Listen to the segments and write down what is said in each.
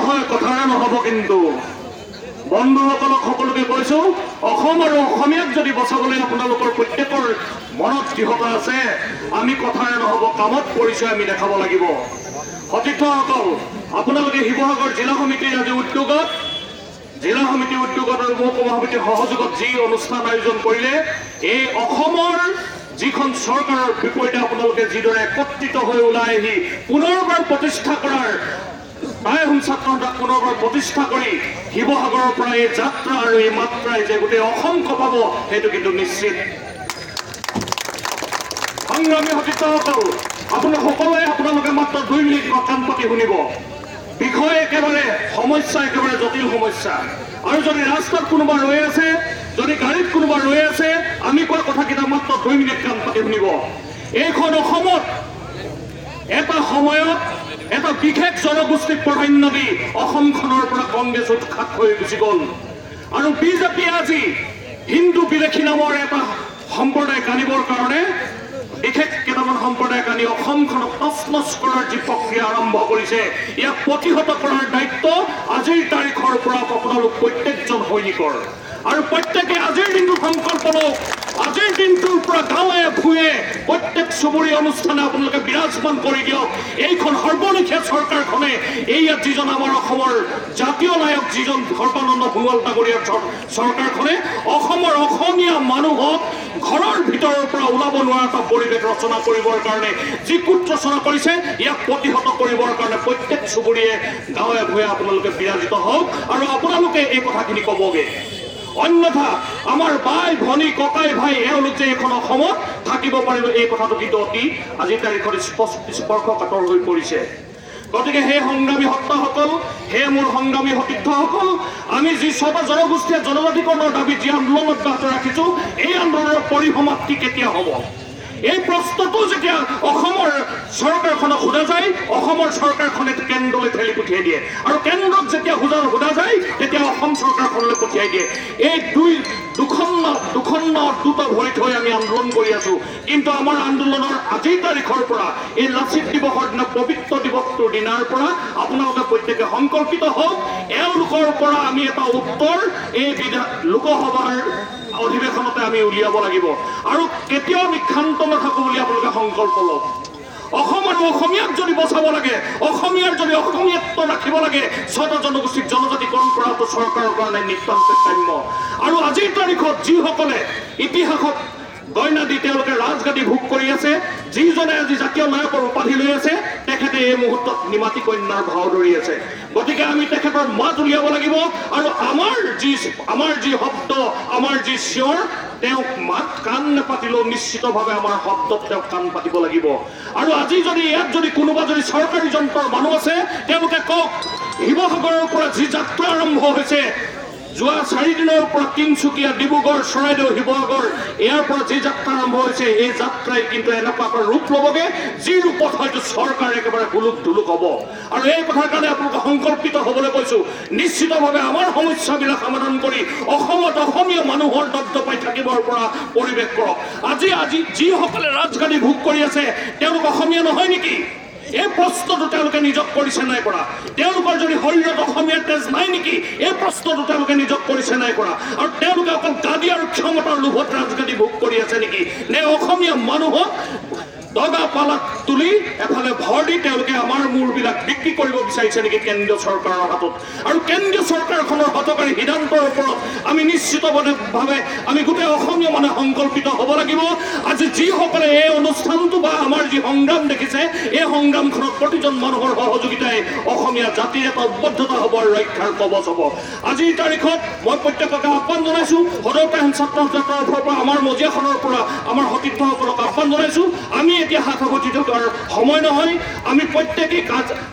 নহয়, কথাৰে নহ'ব। কিন্তু বন্ধুসকলক সকলোকে কৈছো, অসম আৰু অসমীয়াক যদি বচাবলৈ আপোনালোকৰ প্ৰত্যেকৰ মনত দৃঢ়তা আছে, আমি কথাৰে নহ'ব, কামত পৰিচয় আমি দেখাব লাগিব। সতীৰ্থসকল, আপোনালোকে শিৱসাগৰ জিলা সমিতিৰ আজি উদ্যোগত, জিলা সমিতিৰ উদ্যোগত আৰু মহকুমা সমিতিৰ সহযোগত যি অনুষ্ঠান আয়োজন কৰিলে, এই অসমৰ যিখন চৰকাৰৰ বিপৰীতে আপোনালোকে যিদৰে একত্ৰিত হৈ ওলাই আহি পুনৰবাৰ প্ৰতিষ্ঠা কৰাৰ প্ৰায় ছাত্ৰসন্থাক পুনৰবাৰ প্ৰতিষ্ঠা কৰি শিৱসাগৰৰ পৰা এই যাত্ৰা আৰু এই মাত্ৰাই যে গোটেই অসম কঁপাব, সেইটো কিন্তু নিশ্চিত। সংগ্ৰামী সতীৰ্থসকল, আপোনালোকে মাত্ৰ 2 মিনিট কাণ পাতি শুনিব। বিষয় একেবাৰে সমস্যা, একেবাৰে জটিল সমস্যা। আৰু যদি ৰাস্তাত কোনোবা ৰৈ আছে, যদি গাড়ীত কোনোবা ৰৈ আছে, আমি কোৱা কথাকেইটা মাত্ৰ 2 মিনিট কাণ পাতি শুনিব। এইখন অসমত এটা সময়ত এটা বিশেষ জনগোষ্ঠীক প্ৰাধান্য দি অসমখনৰ পৰা কংগ্ৰেছ উৎখাত হৈ গুচি গ'ল। আৰু বিজেপিয়ে আজি হিন্দু বিদেশী নামৰ এটা সম্প্ৰদায়ক আনিবৰ কাৰণে, বিশেষ কেইটামান সম্প্ৰদায়ক আনি অসমখনক তছনছ কৰাৰ যি প্ৰক্ৰিয়া আৰম্ভ কৰিছে, ইয়াক প্ৰতিহত কৰাৰ দায়িত্ব আজিৰ তাৰিখৰ পৰা আপোনালোক প্ৰত্যেকজন সৈনিকৰ। আৰু প্ৰত্যেকে আজিৰ দিনটো সংকল্প লওক, আজিৰ দিনটোৰ পৰা গাঁৱে ভূঞে প্ৰত্যেক চুবুৰী অনুষ্ঠানে আপোনালোকে বিৰাজমান কৰি দিয়ক। এইখন সৰ্বলেখীয়া চৰকাৰখনে, এইয়া যিজন আমাৰ অসমৰ জাতীয় নায়ক, যিজন সৰ্বানন্দ সোণোৱাল ডাঙৰীয়াৰ চৰকাৰখনে অসমৰ অসমীয়া মানুহক ঘৰৰ ভিতৰৰ পৰা ওলাব নোৱাৰা এটা পৰিৱেশ ৰচনা কৰিবৰ কাৰণে যি কূট ৰচনা কৰিছে, ইয়াক প্ৰতিহত কৰিবৰ কাৰণে প্ৰত্যেক চুবুৰীয়ে গাঁৱে ভূঞে আপোনালোকে বিৰাজিত হওক আৰু আপোনালোকে এই কথাখিনি ক'বগে। অন্যথা আমাৰ বাই ভনী ককাই ভাই এওঁলোক যে এইখন অসমত থাকিব পাৰিব, এই কথাটো কিন্তু অতি আজিৰ তাৰিখত স্পৰ্শকাতৰ হৈ পৰিছে। গতিকে সেই সংগ্ৰামী সত্তাসকল, সেই মোৰ সংগ্ৰামী সতীৰ্থসকল, আমি যি 6টা জনগোষ্ঠীয়ে জনজাতিকৰণৰ দাবী যি আন্দোলন অব্যাহত ৰাখিছো, এই আন্দোলনৰ পৰিসমাপ্তি কেতিয়া হ'ব? এই প্ৰশ্নটো যেতিয়া অসমৰ চৰকাৰখনক সোধা যায়, অসমৰ চৰকাৰখনে কেন্দ্ৰলৈ ঠেলি পঠিয়াই দিয়ে। আৰু কেন্দ্ৰক যেতিয়া সোধা যায়, তেতিয়া অসম চৰকাৰখনলৈ পঠিয়াই দিয়ে। এই দুটা ভৰিত হৈ আমি আন্দোলন কৰি আছো। কিন্তু আমাৰ আন্দোলনৰ আজিৰ তাৰিখৰ পৰা, এই লাচিত দিৱসৰ দিনা, পবিত্ৰ দিৱসটোৰ দিনাৰ পৰা আপোনালোকে প্ৰত্যেকে সংকল্পিত হওক, এওঁলোকৰ পৰা আমি এটা উত্তৰ এই লোকসভাৰ অধিৱেশনতে আমি উলিয়াব লাগিব। আৰু কেতিয়াও আমি ক্ষান্ত নাথাকো বুলি আপোনালোকে সংকল্প লওক। অসম আৰু অসমীয়াক যদি বচাব লাগে, অসমীয়াৰ যদি অসমীয়াত্ব ৰাখিব লাগে, 6টা জনগোষ্ঠীক জনজাতিকৰণ কৰাটো চৰকাৰৰ কাৰণে নিতান্ত কাম্য। আৰু আজিৰ তাৰিখত যিসকলে ইতিহাসত গইনা দি তেওঁলোকে ৰাজগাদী ভোগ কৰি আছে, যিজনে আজি জাতীয় নায়কৰ উপাধি লৈ আছে, তেখেতে এই মুহূৰ্তত নিমাতী কন্যাৰ ভাও ধৰি আছে। গতিকে আমি তেখেতৰ মাত উলিয়াব লাগিব। আৰু আমাৰ যি শব্দ, আমাৰ যি চিঞৰ, তেওঁক মাত কাণ নেপাতিলেও নিশ্চিতভাৱে আমাৰ শব্দত তেওঁক কাণ পাতিব লাগিব। আৰু আজি যদি ইয়াত যদি কোনোবা যদি চৰকাৰী যন্ত্ৰৰ মানুহ আছে, তেওঁলোকে কওক, শিৱসাগৰৰ পৰা যি যাত্ৰা আৰম্ভ হৈছে, যোৱা 4 দিনৰ পৰা তিনিচুকীয়া, ডিব্ৰুগড়, চৰাইদেউ, শিৱসাগৰ, ইয়াৰ পৰা যি যাত্ৰা আৰম্ভ হৈছে, এই যাত্ৰাই কিন্তু এনেকুৱা এটা ৰূপ ল'বগে, যি ৰূপত হয়তো চৰকাৰ একেবাৰে হুলুক ধুলুক হ'ব। আৰু এই কথাৰ কাৰণে আপোনালোকে সংকল্পিত হ'বলৈ কৈছো। নিশ্চিতভাৱে আমাৰ সমস্যাবিলাক সমাধান কৰি অসমত অসমীয়া মানুহৰ দপদপাই থাকিবৰ পৰা পৰিৱেশ কৰক। আজি যিসকলে ৰাজগাদী ভোগ কৰি আছে, তেওঁলোক অসমীয়া নহয় নেকি? এই প্ৰশ্নটো তেওঁলোকে নিজক কৰিছে নাই কৰা? তেওঁলোকৰ যদি শৰীৰত অসমীয়াৰ তেজ নাই নেকি? এই প্ৰশ্নটো তেওঁলোকে নিজক কৰিছে নাই কৰা? আৰু তেওঁলোকে অকল গাদী আৰু ক্ষমতাৰ লোভত ৰাজগাদী ভোগ কৰি আছে নেকি? নে অসমীয়া মানুহক দগা পালাত তুলি এফালে ভৰ দি তেওঁলোকে আমাৰ মূৰবিলাক বিক্ৰী কৰিব বিচাৰিছে নেকি কেন্দ্ৰীয় চৰকাৰৰ হাতত? আৰু কেন্দ্ৰীয় চৰকাৰখনৰ হতকাৰী সিদ্ধান্তৰ ওপৰত আমি নিশ্চিতভাৱে আমি গোটেই অসমীয়া মানুহে সংকল্পিত হ'ব লাগিব। আজি যিসকলে এই অনুষ্ঠানটো বা আমাৰ যি সংগ্ৰাম দেখিছে, এই সংগ্ৰামখনত প্ৰতিজন মানুহৰ সহযোগিতাই অসমীয়া জাতিৰ এটা উদ্বদ্ধতা হ'ব আৰু ৰক্ষাৰ কবচ হ'ব। আজিৰ তাৰিখত মই প্ৰত্যেককে আহ্বান জনাইছো, সদৌ ছাত্ৰসন্থাৰ তৰফৰ পৰা, আমাৰ মজিয়াখনৰ পৰা আমাৰ সতীৰ্থসকলক আহ্বান জনাইছো, আমি এতিয়া হাত সাৱটি থকাৰ সময় নহয়, আমি প্ৰত্যেকেই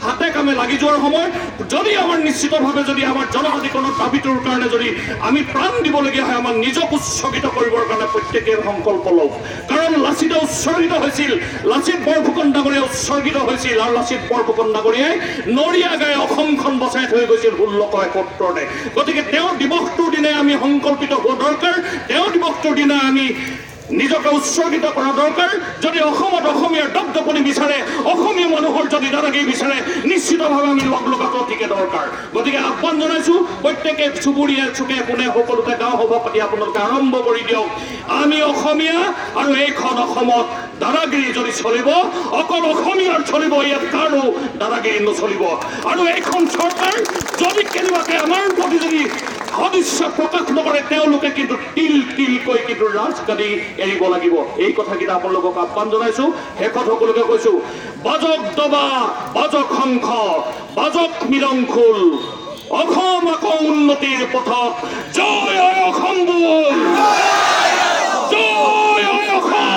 হাতে কামে লাগি যোৱাৰ সময়। যদি আমাৰ নিশ্চিতভাৱে যদি আমাৰ জনজাতিকৰণৰ দাবীটোৰ কাৰণে যদি আমি প্ৰাণ দিবলগীয়া হয়, আমাৰ নিজক উৎসৰ্গিত কৰিবৰ কাৰণে প্ৰত্যেকেই সংকল্প লওক। কাৰণ লাচিতে উৎসৰ্গিত হৈছিল, লাচিত বৰফুকন ডাঙৰীয়া উৎসৰ্গিত হৈছিল, আৰু লাচিত বৰফুকন ডাঙৰীয়াই নৰিয়া গাই অসমখন বচাই থৈ গৈছিল 1671। গতিকে তেওঁৰ দিৱসটোৰ দিনাই আমি সংকল্পিত হোৱা দৰকাৰ, তেওঁৰ দিৱসটোৰ দিনা আমি নিজকে উৎসৰ্গিত কৰা দৰকাৰ। যদি অসমত অসমীয়াৰ দপদপনি বিচাৰে, অসমীয়া মানুহৰ যদি দাদাগিৰি বিচাৰে, নিশ্চিতভাৱে আমি লগ লগাটো অতিকে দৰকাৰ। আহ্বান জনাইছো প্ৰত্যেকে চুবুৰীয়া চুকে কোণে সকলোতে গাঁও সভা পাতি আপোনালোকে আৰম্ভ কৰি দিয়ক আমি অসমীয়া আৰু এইখন অসমত দাদাগিৰি যদি চলিব অকল অসমীয়াৰ চলিব ইয়াত কাৰো দাদাগিৰি নচলিব আৰু এইখন চৰকাৰ যদি কেনেবাকে আমাৰ প্ৰতি যদি সদিচ্ছা প্ৰকাশ নকৰে তেওঁলোকে কিন্তু তিল তিলকৈ কিন্তু ৰাজগাদী এৰিব লাগিব এই কথাকেইটা আপোনালোকক আহ্বান জনাইছো শেষত সকলোকে কৈছো বাজক দবা বাজক শংখ বাজক মৃদংখোল অসম আকৌ উন্নতিৰ পথত জয় হৈ অসম বল জয় হৈ অসম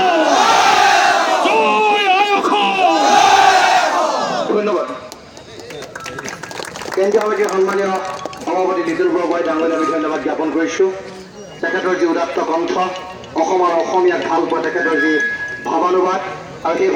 জয় হৈ অসম ধন্যবাদ কেন্দ্ৰীয় সমিতিৰ সন্মানীয় সভাপতি লিটুল বৰগোহাঁই ডাঙৰীয়াক আমি ধন্যবাদ জ্ঞাপন কৰিছোঁ তেখেতৰ যি উদাত্ত কণ্ঠ অসমৰ অসমীয়াক ভাল পোৱা তেখেতৰ যি ভাৱানুবাদ আৰু সেই